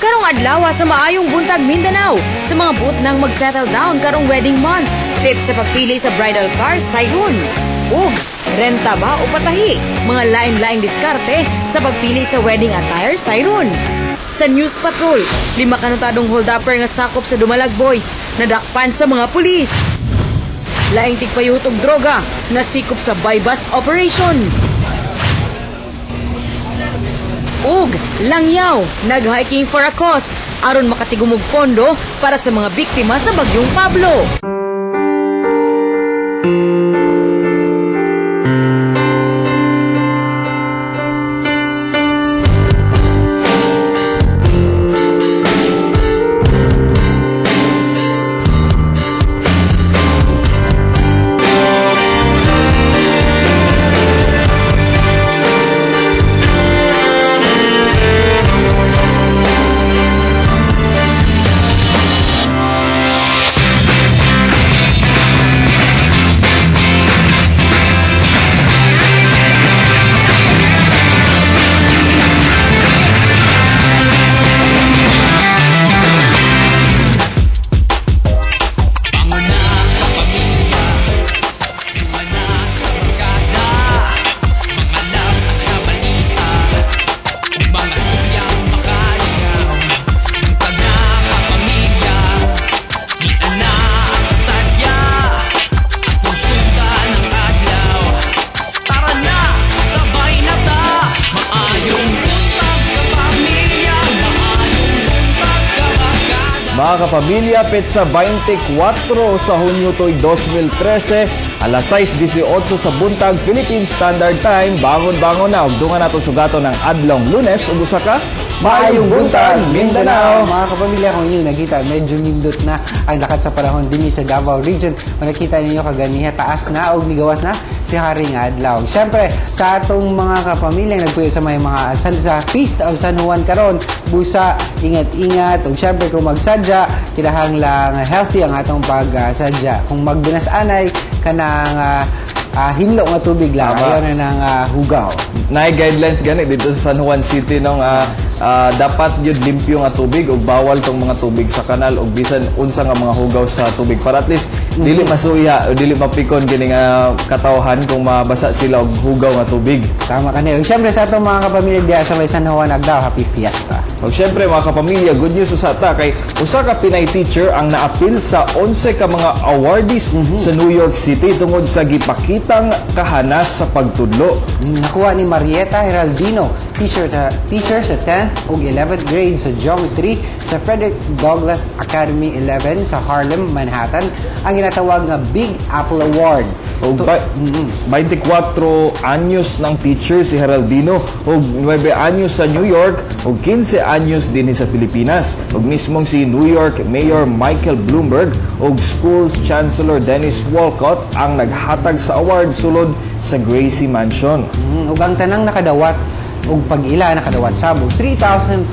Karong adlaw sa maayong buntag Mindanao sa mga buot nang mag-settle down karong wedding month. Tips sa pagpili sa bridal car sayron. Ug renta ba o patahi? Mga lain-laing diskarte sa pagpili sa wedding attire sayron. Sa News Patrol, 5 kanutadong hold-upper nga sakop sa Dumalag Boys nadakpan sa mga pulis. Laing tigpayuhot og droga nasikop sa buy-bust operation. Ug langyaw nag-hiking for a cause aron makatigumog pondo para sa mga biktima sa bagyong Pablo. Mga kapamilya, petsa 24 sa Hunyo to'y 2013, alas 6:18 sa buntag, Philippine Standard Time, bangon-bangon na, ugdungan nato sugato ng adlong Lunes, ubusa ka, maayong buntag, Mindanao! Mga kapamilya, kung inyo nakita, medyo nindot na ang lakat sa panahon din sa Davao Region. Makikita ninyo kaganiha, taas na o nigawas na si Haring Adlaw. Siyempre, sa atong mga kapamilya, nagpuyo sa may mga sa Feast of San Juan karon, busa, ingat-ingat, o siyempre kung magsadya, kinahang lang healthy ang atong pagsadya. Kung magbinas-anay, kanang hinlo nga tubig lang, ayaw na ng hugaw. Naay guidelines gani dito sa San Juan City nung dapat yun limpyo nga tubig ug bawal tong mga tubig sa kanal ug bisan unsa nga mga hugaw sa tubig para at least dili masuya o dili mapikon kini nga katawhan kung mabasa sila og hugaw nga tubig. Tama ka niyo. Siyempre sa atong mga kapamilya diya sa may San Juan Agdao, happy fiesta. Ug siyempre mga kapamilya, good news usa ta kay usa ka Pinay teacher ang naapil sa 11 ka mga awardees sa New York City tungod sa gipakitang kahanas sa pagtudlo. Nakuha ni Marieta Heraldino, teacher sa 10th ug 11th grade sa Geometry sa Frederick Douglass Academy 11 sa Harlem, Manhattan, ang ginatawag nga Big Apple Award. Og 24 anyos ng teacher si Heraldino og 9 anyos sa New York og 15 anyos din sa Pilipinas. Og mismong si New York Mayor Michael Bloomberg og Schools Chancellor Dennis Walcott ang naghatag sa award sulod sa Gracie Mansion. Ug ang tanang nakadawat ug pag-ila nakadawat sabog $3,500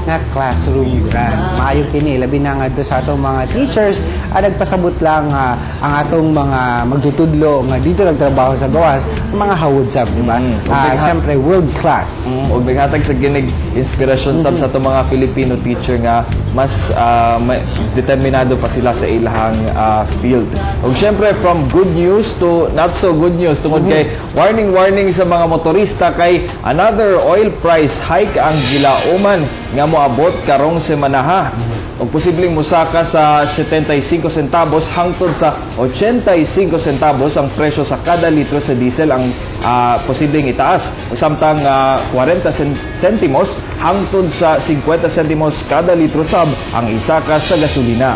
nga classroom grant. Maayo kini labi na nga sa atong mga teachers nagpasabot lang ang atong mga magtutudlo nga dito nagtrabaho sa gawas mga hawod sab, di ba? Siyempre world class. Og naghatag sa ginig inspirasyon sab sa atong mga Filipino teacher nga mas determinado pa sila sa ilahang field. Og siyempre from good news to not so good news tungod kay warning sa mga motorista kay another oil price hike ang gilauman nga moabot karong semana og posibleng musaka sa 75 centavos hangtod sa 85 centavos ang presyo sa kada litro sa diesel ang posibleng itaas. Samtang 40 centimos hangtod sa 50 centimos kada litro sab ang isaka sa gasolina.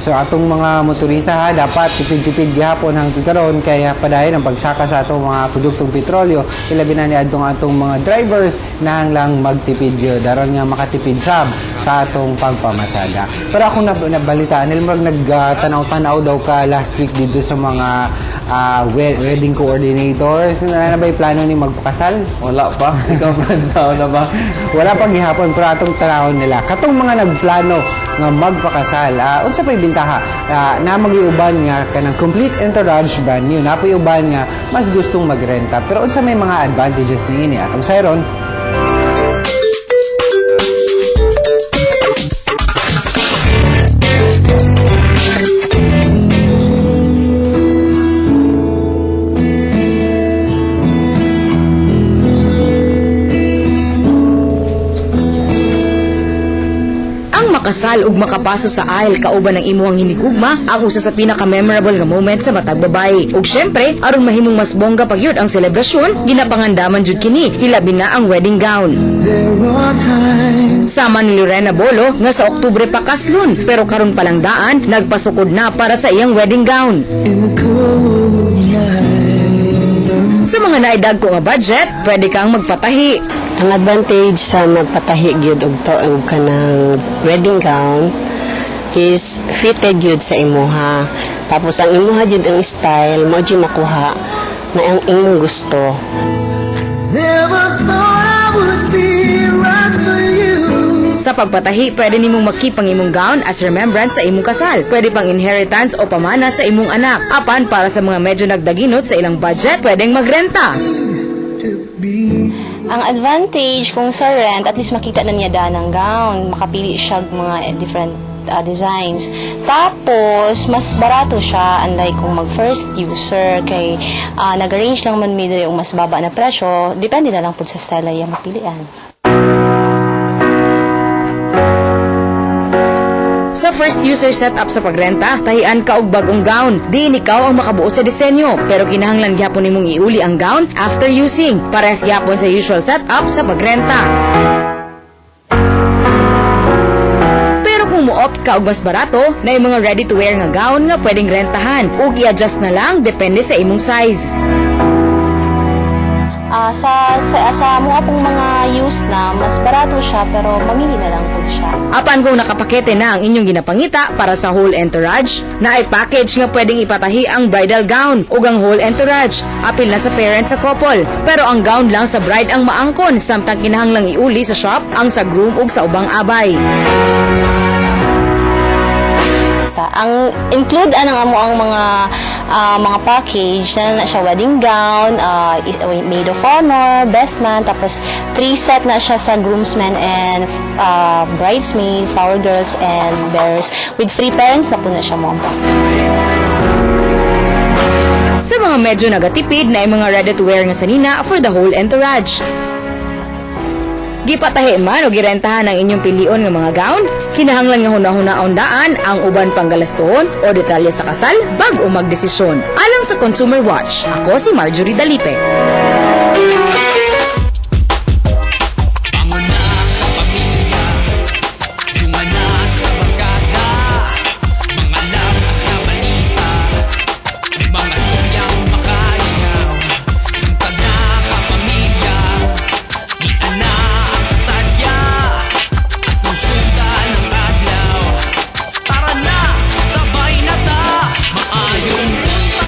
So atong mga motorista dapat tipid-tipid gihapon hangtod karon kaya padayon ang pagsaka sa atong mga produktong petrolyo. Ilabi na ni atong mga drivers na lang magtipid gyud daron nga makatipid sab sa atong pagpamasada. Pero ako nabalitaan nila nagtanaw-tanaw daw ka last week dito sa mga wedding coordinators. Na ba'y plano ni magpakasal? Wala pa. Ikaw pa na ba? Wala pa gihapon pero atong tanawon nila. Katong mga nagplano nga magpakasal, unsa pay bintaha na magiuban nga kanang complete entourage brand new, na pay uban nga mas gustong magrenta. Pero unsa may mga advantages niini atong sayron? makasal ug makapaso sa aisle kauban ng imuhang hinigugma ang usa sa pinaka-memorable nga moment sa matag babae. Ug syempre, aron mahimong mas bongga pagyud ang selebrasyon, ginapangandaman jud kini, hilabi na ang wedding gown. Sama ni Lorena Bolo nga sa Oktubre pa kaslon, pero karon palang daan nagpasukod na para sa iyang wedding gown. Sa mga naidagko nga budget, pwede kang magpatahi. Ang advantage sa magpatahi gyud og kanang wedding gown is fitted gyud sa imuha. Tapos ang imuha gyud ang style mo gyud makuha na ang imong gusto. Sa pagpatahi, pwede nimong makip ang imong gown as remembrance sa imong kasal. Pwede pang inheritance o pamana sa imong anak. Apan para sa mga medyo nagdaginot sa ilang budget, pwedeng magrenta. Ang advantage kung sa rent, at least makita na niya daan ng gown. Makapili siya mga different designs. Tapos, mas barato siya unlike kung mag-first user kay nag-arrange lang man midre yung mas baba na presyo. Depende na lang po sa style ay mapilian. Sa first user setup sa pagrenta, tahian ka og bagong gown. Diin ikaw ang makabuot sa disenyo, pero kinahanglan gyapon nimong iuli ang gown after using. Parehas gyapon sa usual setup sa pagrenta. Pero kung mo-opt ka og mas barato, na yung mga ready to wear nga gown nga pwedeng rentahan ug i-adjust na lang depende sa imong size. Sa mga pong mga used na, mas barato siya pero mamili na lang po siya. Apan kung nakapakete na ang inyong ginapangita para sa whole entourage, na ay package nga pwedeng ipatahi ang bridal gown ug ang whole entourage, apil na sa parents sa couple. Pero ang gown lang sa bride ang maangkon, samtang kinahanglang iuli sa shop ang sa groom ug sa ubang abay. Ang include ang mga package na siya wedding gown, maid of honor, best man, tapos 3 set na siya sa groomsmen and bridesmaid, flower girls and bearers with free parents na po na siya mo. Sa mga medyo nagatipid na ay mga ready to wear nga sanina for the whole entourage. Gipatahi man o girentahan ang inyong pilion nga mga gown, kinahanglan nga hunahuna-on daan ang uban pang galastoon o detalye sa kasal bago magdesisyon. Alang sa Consumer Watch, ako si Marjorie Dalipe.